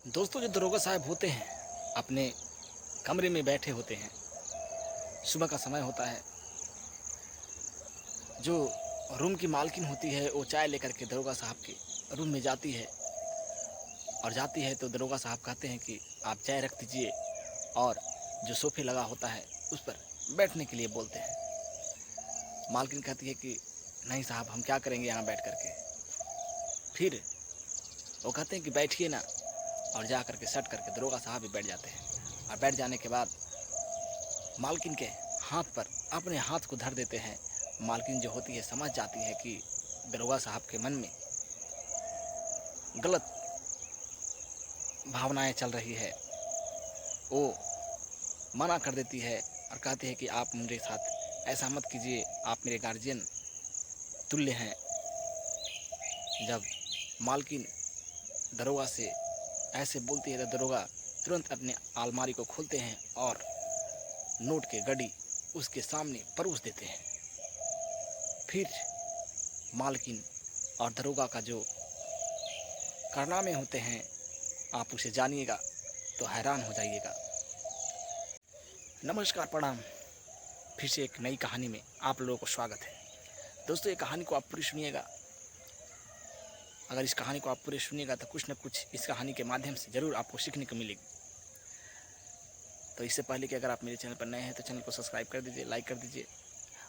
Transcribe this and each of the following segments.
दोस्तों, जो दरोगा साहब होते हैं अपने कमरे में बैठे होते हैं। सुबह का समय होता है। जो रूम की मालकिन होती है वो चाय लेकर के दरोगा साहब के रूम में जाती है और जाती है तो दरोगा साहब कहते हैं कि आप चाय रख दीजिए और जो सोफे लगा होता है उस पर बैठने के लिए बोलते हैं। मालकिन कहती है कि नहीं साहब, हम क्या करेंगे यहाँ बैठ कर के। फिर वो कहते हैं कि बैठिए ना, और जा करके सट करके दरोगा साहब भी बैठ जाते हैं। और बैठ जाने के बाद मालकिन के हाथ पर अपने हाथ को धर देते हैं। मालकिन जो होती है समझ जाती है कि दरोगा साहब के मन में गलत भावनाएं चल रही है। वो मना कर देती है और कहती है कि आप मेरे साथ ऐसा मत कीजिए, आप मेरे गार्जियन तुल्य हैं। जब मालकिन दरोगा से ऐसे बोलती है तो दरोगा तुरंत अपने अलमारी को खोलते हैं और नोट के गड्डी उसके सामने परोस देते हैं। फिर मालकिन और दरोगा का जो कारनामे होते हैं, आप उसे जानिएगा तो हैरान हो जाइएगा। नमस्कार, प्रणाम। फिर से एक नई कहानी में आप लोगों को स्वागत है। दोस्तों, ये कहानी को आप पूरी सुनिएगा। अगर इस कहानी को आप पूरी सुनिएगा तो कुछ न कुछ इस कहानी के माध्यम से ज़रूर आपको सीखने को मिलेगी। तो इससे पहले कि अगर आप मेरे चैनल पर नए हैं तो चैनल को सब्सक्राइब कर दीजिए, लाइक कर दीजिए,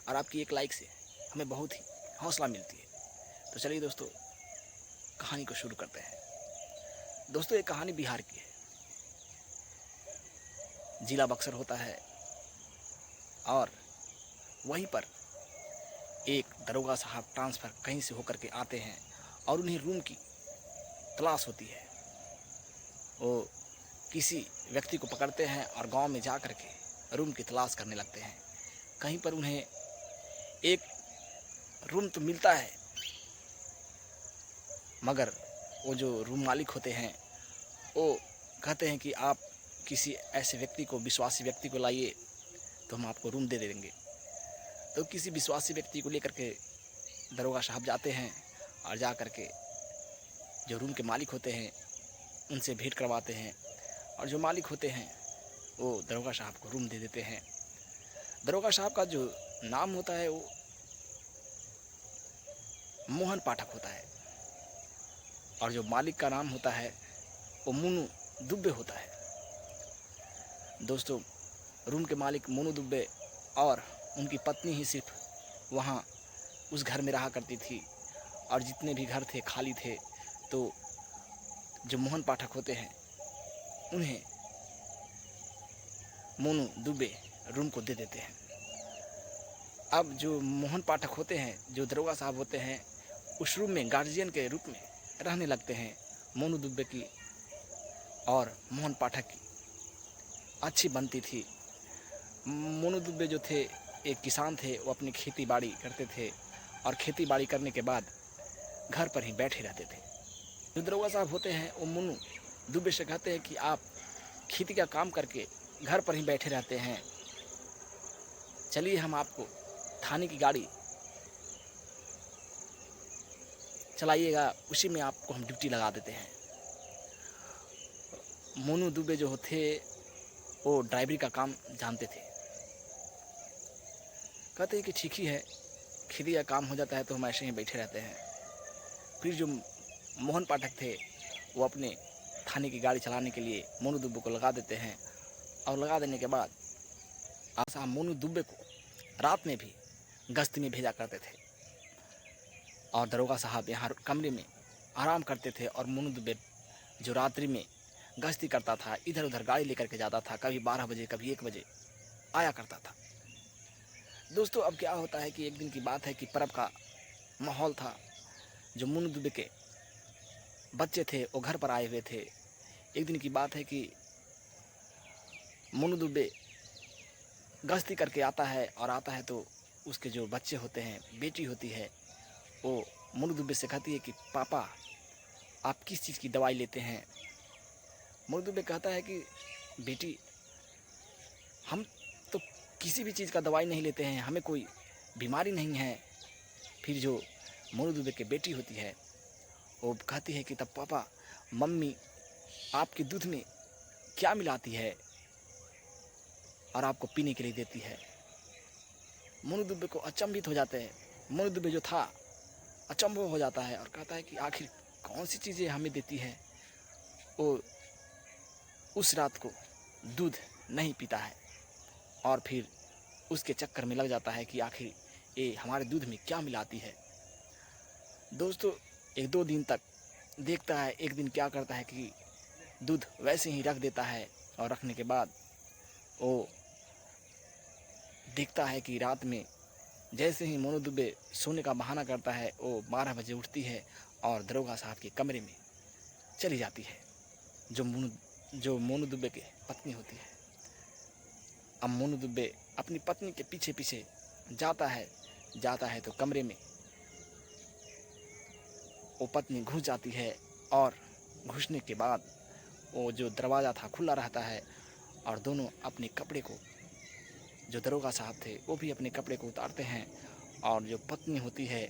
और आपकी एक लाइक से हमें बहुत ही हौसला मिलती है। तो चलिए दोस्तों, कहानी को शुरू करते हैं। दोस्तों, ये कहानी बिहार की है। जिला बक्सर होता है और वहीं पर एक दरोगा साहब ट्रांसफ़र कहीं से होकर के आते हैं और उन्हें रूम की तलाश होती है। वो किसी व्यक्ति को पकड़ते हैं और गांव में जा कर के रूम की तलाश करने लगते हैं। कहीं पर उन्हें एक रूम तो मिलता है, मगर वो जो रूम मालिक होते हैं वो कहते हैं कि आप किसी ऐसे व्यक्ति को, विश्वासी व्यक्ति को लाइए तो हम आपको रूम दे देंगे। तो किसी विश्वासी व्यक्ति को लेकर के दरोगा साहब जाते हैं और जा कर के जो रूम के मालिक होते हैं उनसे भेंट करवाते हैं, और जो मालिक होते हैं वो दरोगा साहब को रूम दे देते हैं। दरोगा साहब का जो नाम होता है वो मोहन पाठक होता है, और जो मालिक का नाम होता है वो मोनू दुबे होता है। दोस्तों, रूम के मालिक मोनू दुबे और उनकी पत्नी ही सिर्फ वहाँ उस घर में रहा करती थी, और जितने भी घर थे खाली थे। तो जो मोहन पाठक होते हैं उन्हें मोनू दुबे रूम को दे देते हैं। अब जो मोहन पाठक होते हैं, जो दरोगा साहब होते हैं, उस रूम में गार्जियन के रूप में रहने लगते हैं। मोनू दुबे की और मोहन पाठक की अच्छी बनती थी। मोनू दुबे जो थे एक किसान थे, वो अपनी खेती बाड़ी करते थे और खेती बाड़ी करने के बाद घर पर ही बैठे रहते थे। जो दरोगा साहब होते हैं वो मोनू दुबे से कहते हैं कि आप खेती का काम करके घर पर ही बैठे रहते हैं, चलिए हम आपको थाने की गाड़ी चलाइएगा, उसी में आपको हम ड्यूटी लगा देते हैं। मोनू दुबे जो थे वो ड्राइवरी का काम जानते थे। कहते हैं कि ठीक ही है, खेती का काम हो जाता है तो हम ऐसे ही बैठे रहते हैं। फिर जो मोहन पाठक थे वो अपने थाने की गाड़ी चलाने के लिए मोनू दुबे को लगा देते हैं, और लगा देने के बाद आशा मोनू दुबे को रात में भी गश्त में भेजा करते थे, और दरोगा साहब यहाँ कमरे में आराम करते थे, और मोनू दुबे जो रात्रि में गश्ती करता था, इधर उधर गाड़ी लेकर के जाता था, कभी 12 बजे कभी 1 बजे आया करता था। दोस्तों, अब क्या होता है कि एक दिन की बात है कि पर्व का माहौल था। जो मोनू दुबे के बच्चे थे वो घर पर आए हुए थे। एक दिन की बात है कि मोनू दुबे गश्ती करके आता है, और आता है तो उसके जो बच्चे होते हैं, बेटी होती है, वो मोनू दुबे से कहती है कि पापा आप किस चीज़ की दवाई लेते हैं। मोनू दुबे कहता है कि बेटी हम तो किसी भी चीज़ का दवाई नहीं लेते हैं, हमें कोई बीमारी नहीं है। फिर जो मोनू दुबे की बेटी होती है वो कहती है कि तब पापा मम्मी आपके दूध में क्या मिलाती है और आपको पीने के लिए देती है। मोनू दुबे को अचंभित हो जाते हैं। मोनू दुबे जो था अचंभ हो जाता है और कहता है कि आखिर कौन सी चीज़ें हमें देती है। वो उस रात को दूध नहीं पीता है और फिर उसके चक्कर में लग जाता है कि आखिर ये हमारे दूध में क्या मिलाती है। दोस्तों 1-2 दिन तक देखता है। एक दिन क्या करता है कि दूध वैसे ही रख देता है और रखने के बाद वो देखता है कि रात में जैसे ही मोनू दुबे सोने का बहाना करता है, वो 12 बजे उठती है और दरोगा साहब के कमरे में चली जाती है, जो मोनू दुबे के पत्नी होती है। अब मोनू दुबे अपनी पत्नी के पीछे पीछे जाता है तो कमरे में वो पत्नी घुस जाती है और घुसने के बाद वो जो दरवाज़ा था खुला रहता है और दोनों अपने कपड़े को, जो दरोगा साहब थे वो भी अपने कपड़े को उतारते हैं और जो पत्नी होती है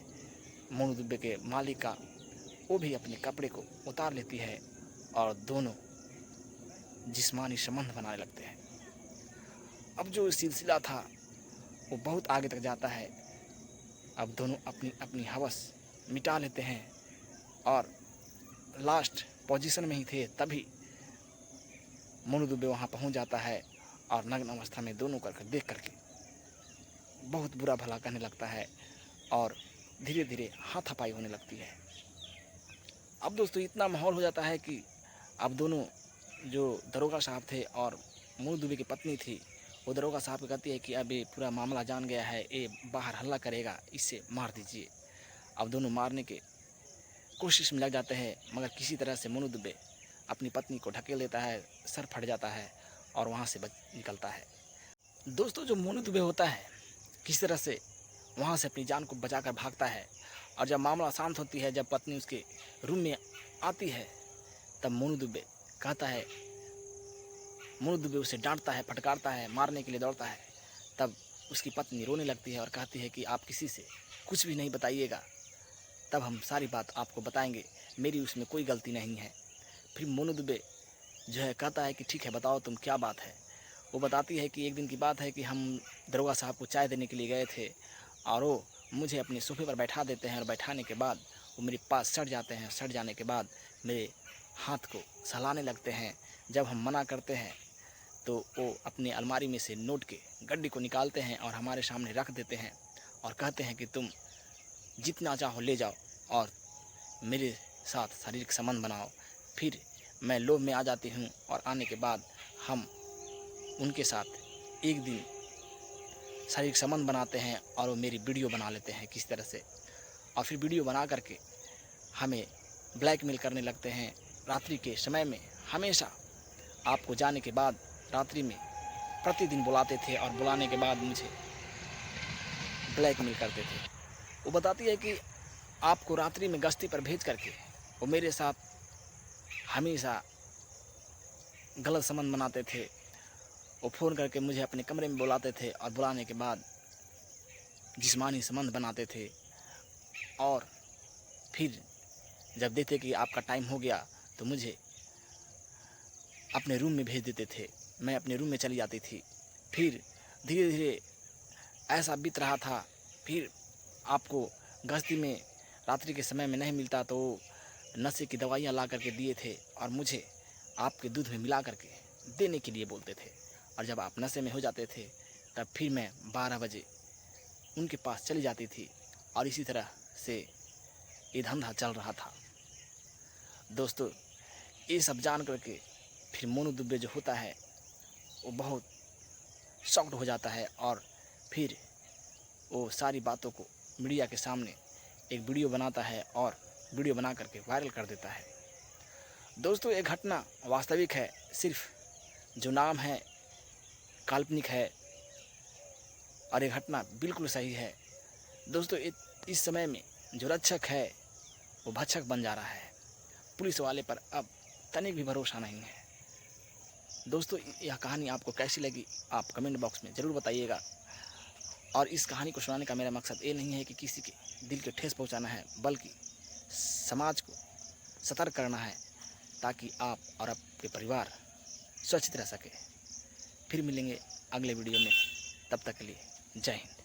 मोनू दुबे के मालिक का, वो भी अपने कपड़े को उतार लेती है और दोनों जिस्मानी संबंध बनाने लगते हैं। अब जो सिलसिला था वो बहुत आगे तक जाता है। अब दोनों अपनी अपनी हवस मिटा लेते हैं और लास्ट पोजीशन में ही थे तभी मोनू दुबे वहाँ पहुँच जाता है और नग्न अवस्था में दोनों करके देख करके बहुत बुरा भला कहने लगता है और धीरे धीरे हाथापाई होने लगती है। अब दोस्तों इतना माहौल हो जाता है कि अब दोनों जो दरोगा साहब थे और मोनू दुबे की पत्नी थी, वो दरोगा साहब को कहती है कि अब ये पूरा मामला जान गया है, ये बाहर हल्ला करेगा, इससे मार दीजिए। अब दोनों मारने के कोशिश में लग जाते हैं मगर किसी तरह से मोनू दुबे अपनी पत्नी को ढकेल लेता है, सर फट जाता है और वहाँ से बच निकलता है। दोस्तों जो मोनू दुबे होता है किस तरह से वहाँ से अपनी जान को बचाकर भागता है और जब मामला शांत होती है, जब पत्नी उसके रूम में आती है, तब मोनू दुबे कहता है, मोनू दुबे उसे डांटता है, फटकारता है, मारने के लिए दौड़ता है। तब उसकी पत्नी रोने लगती है और कहती है कि आप किसी से कुछ भी नहीं बताइएगा, तब हम सारी बात आपको बताएंगे, मेरी उसमें कोई गलती नहीं है। फिर मोनू दुबे जो है कहता है कि ठीक है बताओ तुम क्या बात है। वो बताती है कि एक दिन की बात है कि हम दरोगा साहब को चाय देने के लिए गए थे और वो मुझे अपने सोफे पर बैठा देते हैं और बैठाने के बाद वो मेरे पास सट जाते हैं। सट जाने के बाद मेरे हाथ को सहलाने लगते हैं। जब हम मना करते हैं तो वो अपनी अलमारी में से नोट के गड्डी को निकालते हैं और हमारे सामने रख देते हैं और कहते हैं कि तुम जितना चाहो ले जाओ और मेरे साथ शारीरिक संबंध बनाओ। फिर मैं लोभ में आ जाती हूँ और आने के बाद हम उनके साथ एक दिन शारीरिक संबंध बनाते हैं और वो मेरी वीडियो बना लेते हैं किस तरह से, और फिर वीडियो बना करके हमें ब्लैकमेल करने लगते हैं। रात्रि के समय में हमेशा आपको जाने के बाद रात्रि में प्रतिदिन बुलाते थे और बुलाने के बाद मुझे ब्लैकमेल करते थे। वो बताती है कि आपको रात्रि में गश्ती पर भेज करके वो मेरे साथ हमेशा गलत संबंध बनाते थे। वो फ़ोन करके मुझे अपने कमरे में बुलाते थे और बुलाने के बाद जिस्मानी संबंध बनाते थे और फिर जब देखते कि आपका टाइम हो गया तो मुझे अपने रूम में भेज देते थे। मैं अपने रूम में चली जाती थी। फिर धीरे धीरे ऐसा बीत रहा था। फिर आपको गश्ती में रात्रि के समय में नहीं मिलता तो नशे की दवाइयाँ ला करके दिए थे और मुझे आपके दूध में मिला करके देने के लिए बोलते थे। और जब आप नशे में हो जाते थे तब फिर मैं 12 बजे उनके पास चली जाती थी और इसी तरह से ये धंधा चल रहा था। दोस्तों ये सब जान करके फिर मोनू दुबे जो होता है वो बहुत शॉक्ड हो जाता है और फिर वो सारी बातों को मीडिया के सामने एक वीडियो बनाता है और वीडियो बना करके वायरल कर देता है। दोस्तों ये घटना वास्तविक है, सिर्फ जो नाम है काल्पनिक है और ये घटना बिल्कुल सही है। दोस्तों इस समय में जो रक्षक है वो भक्षक बन जा रहा है। पुलिस वाले पर अब तनिक भी भरोसा नहीं है। दोस्तों यह कहानी आपको कैसी लगी आप कमेंट बॉक्स में ज़रूर बताइएगा। और इस कहानी को सुनाने का मेरा मकसद ये नहीं है कि किसी के दिल के ठेस पहुंचाना है, बल्कि समाज को सतर्क करना है ताकि आप और आपके परिवार सुरक्षित रह सके। फिर मिलेंगे अगले वीडियो में, तब तक के लिए जय हिंद।